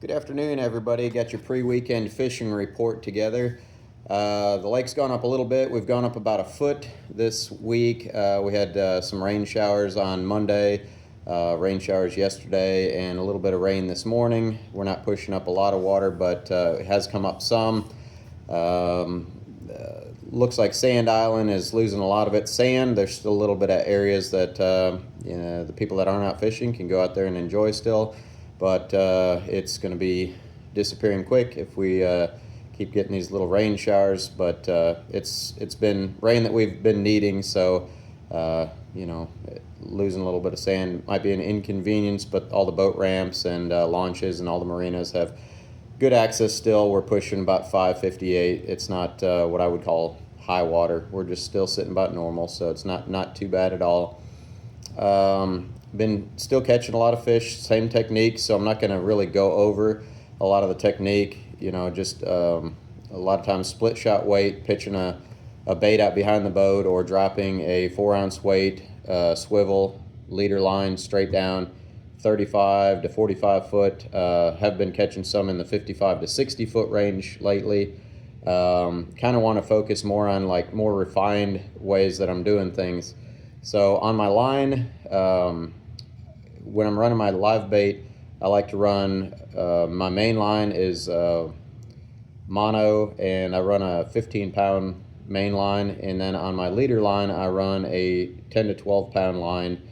Good afternoon, everybody. Got your pre-weekend fishing report together. The lake's gone up a little bit. We've gone up about a foot this week. We had some rain showers on Monday, rain showers yesterday, and a little bit of rain this morning. We're not pushing up a lot of water, but it has come up some. Looks like Sand Island is losing a lot of its sand. There's still a little bit of areas that the people that aren't out fishing can go out there and enjoy still, but it's going to be disappearing quick if we keep getting these little rain showers. But it's been rain that we've been needing, so losing a little bit of sand might be an inconvenience, but all the boat ramps and launches and all the marinas have good access still. We're pushing about 558. It's not what I would call high water. We're just still sitting about normal, so it's not too bad at all. Been still catching a lot of fish, same technique, so I'm not going to really go over a lot of the technique. Just a lot of times split shot weight, pitching a bait out behind the boat, or dropping a 4-ounce weight swivel leader line straight down 35 to 45 foot. Have been catching some in the 55 to 60 foot range lately. Kind of want to focus more on more refined ways that I'm doing things. So on my line, when I'm running my live bait, I like to run, my main line is mono, and I run a 15-pound main line, and then on my leader line I run a 10 to 12-pound line,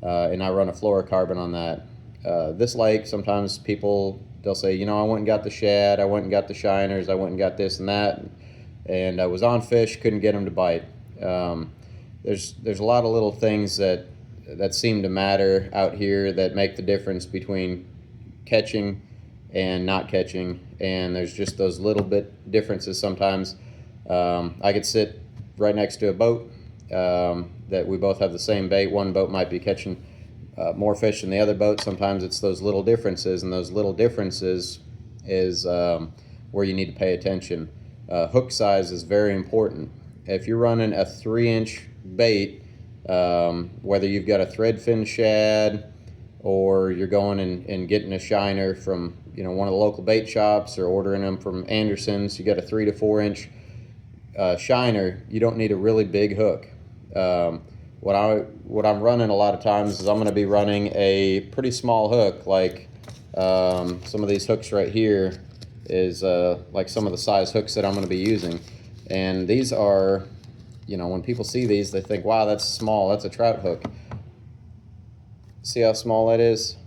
and I run a fluorocarbon on that. This lake, sometimes they'll say, I went and got the shad, I went and got the shiners, I went and got this and that, and I was on fish, couldn't get them to bite. There's a lot of little things that seem to matter out here that make the difference between catching and not catching, and there's just those little bit differences sometimes. I could sit right next to a boat that we both have the same bait. One boat might be catching more fish than the other boat. Sometimes it's those little differences, and those little differences is where you need to pay attention. Hook size is very important. If you're running a 3-inch bait, whether you've got a threadfin shad or you're going and getting a shiner from one of the local bait shops, or ordering them from Anderson's, you got a 3 to 4-inch shiner, you don't need a really big hook. What I'm running a lot of times is I'm going to be running a pretty small hook, like some of these hooks right here is like some of the size hooks that I'm going to be using. And these are, when people see these, they think, wow, that's small, that's a trout hook. See how small that is?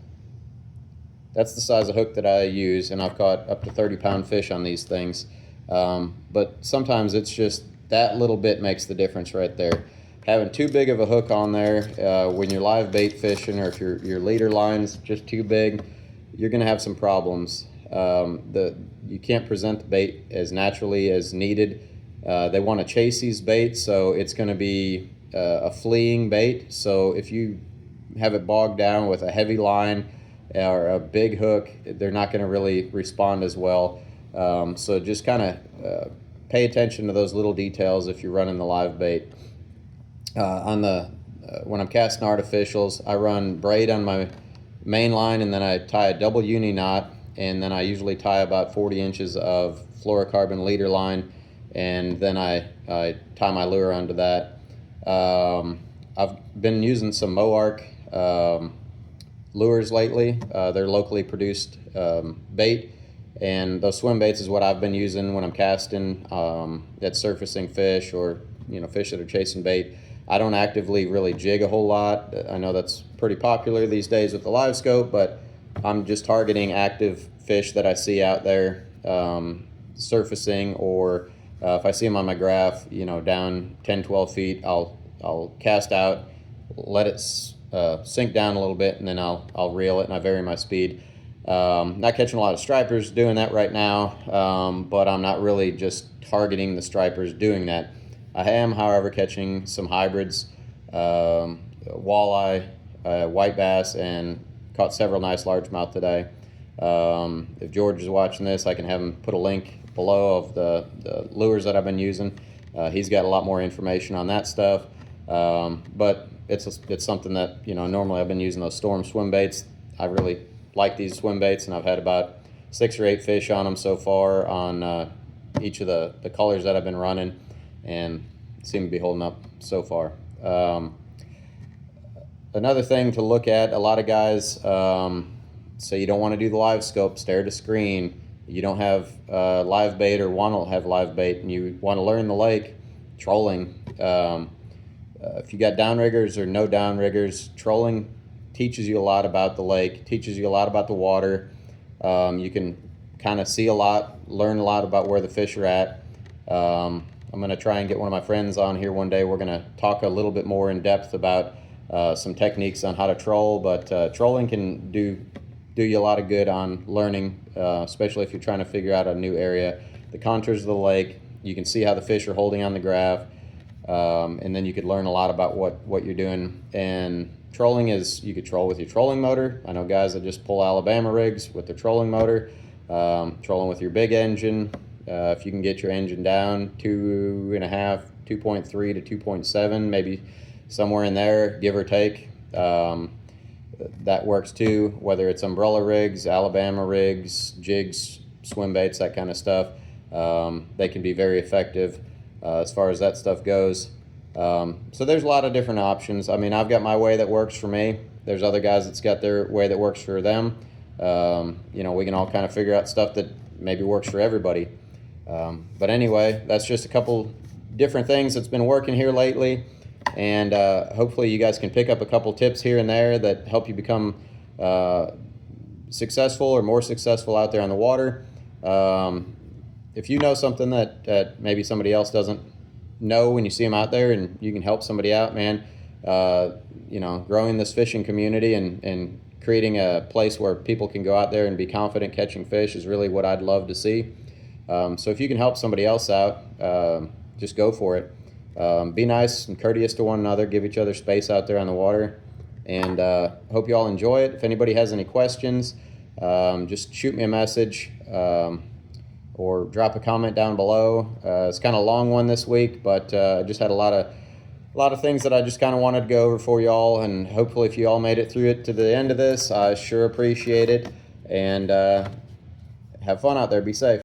That's the size of hook that I use, and I've caught up to 30-pound fish on these things. But sometimes it's just that little bit makes the difference right there. Having too big of a hook on there, when you're live bait fishing, or if your leader line's just too big, you're going to have some problems. You can't present the bait as naturally as needed. They want to chase these baits, so it's going to be a fleeing bait. So if you have it bogged down with a heavy line or a big hook, they're not going to really respond as well. So just kind of pay attention to those little details if you're running the live bait. When I'm casting artificials, I run braid on my main line, and then I tie a double uni knot, and then I usually tie about 40 inches of fluorocarbon leader line, and then I tie my lure onto that. I've been using some Moark lures lately. They're locally produced bait, and those swim baits is what I've been using when I'm casting that's surfacing fish, or fish that are chasing bait. I don't actively really jig a whole lot. I know that's pretty popular these days with the live scope, but I'm just targeting active fish that I see out there surfacing, or if I see them on my graph, down 10, 12 feet, I'll cast out, let it sink down a little bit, and then I'll reel it, and I vary my speed. Not catching a lot of stripers doing that right now, but I'm not really just targeting the stripers doing that. I am, however, catching some hybrids, walleye, white bass, and caught several nice largemouth today. If George is watching this, I can have him put a link below of the lures that I've been using. He's got a lot more information on that stuff, but it's something that normally I've been using those Storm swim baits. I really like these swim baits, and I've had about 6 or 8 fish on them so far on each of the colors that I've been running, and seem to be holding up so far. Another thing to look at, a lot of guys say you don't want to do the live scope, stare to screen. You don't have live bait or want to have live bait, and you want to learn the lake, trolling. If you got downriggers or no downriggers, trolling teaches you a lot about the lake, teaches you a lot about the water. You can kind of see a lot, learn a lot about where the fish are at. I'm going to try and get one of my friends on here one day. We're going to talk a little bit more in depth about some techniques on how to troll, but trolling can do you a lot of good on learning, especially if you're trying to figure out a new area. The contours of the lake, you can see how the fish are holding on the graph, and then you could learn a lot about what you're doing. And trolling is, you could troll with your trolling motor. I know guys that just pull Alabama rigs with their trolling motor, trolling with your big engine. If you can get your engine down 2.5, 2.3 to 2.7, maybe somewhere in there, give or take. That works too, whether it's umbrella rigs, Alabama rigs, jigs, swim baits, that kind of stuff. They can be very effective as far as that stuff goes. So there's a lot of different options. I mean, I've got my way that works for me. There's other guys that's got their way that works for them. You know, we can all kind of figure out stuff that maybe works for everybody. But anyway, that's just a couple different things that's been working here lately. And hopefully you guys can pick up a couple tips here and there that help you become successful or more successful out there on the water. If you know something that maybe somebody else doesn't know when you see them out there, and you can help somebody out, man, you know, growing this fishing community and creating a place where people can go out there and be confident catching fish is really what I'd love to see. So if you can help somebody else out, just go for it. Be nice and courteous to one another, give each other space out there on the water, and hope you all enjoy it. If anybody has any questions, just shoot me a message or drop a comment down below. It's kind of a long one this week, but I just had a lot of things that I just kind of wanted to go over for y'all, and hopefully if you all made it through it to the end of this, I sure appreciate it. And have fun out there, be safe.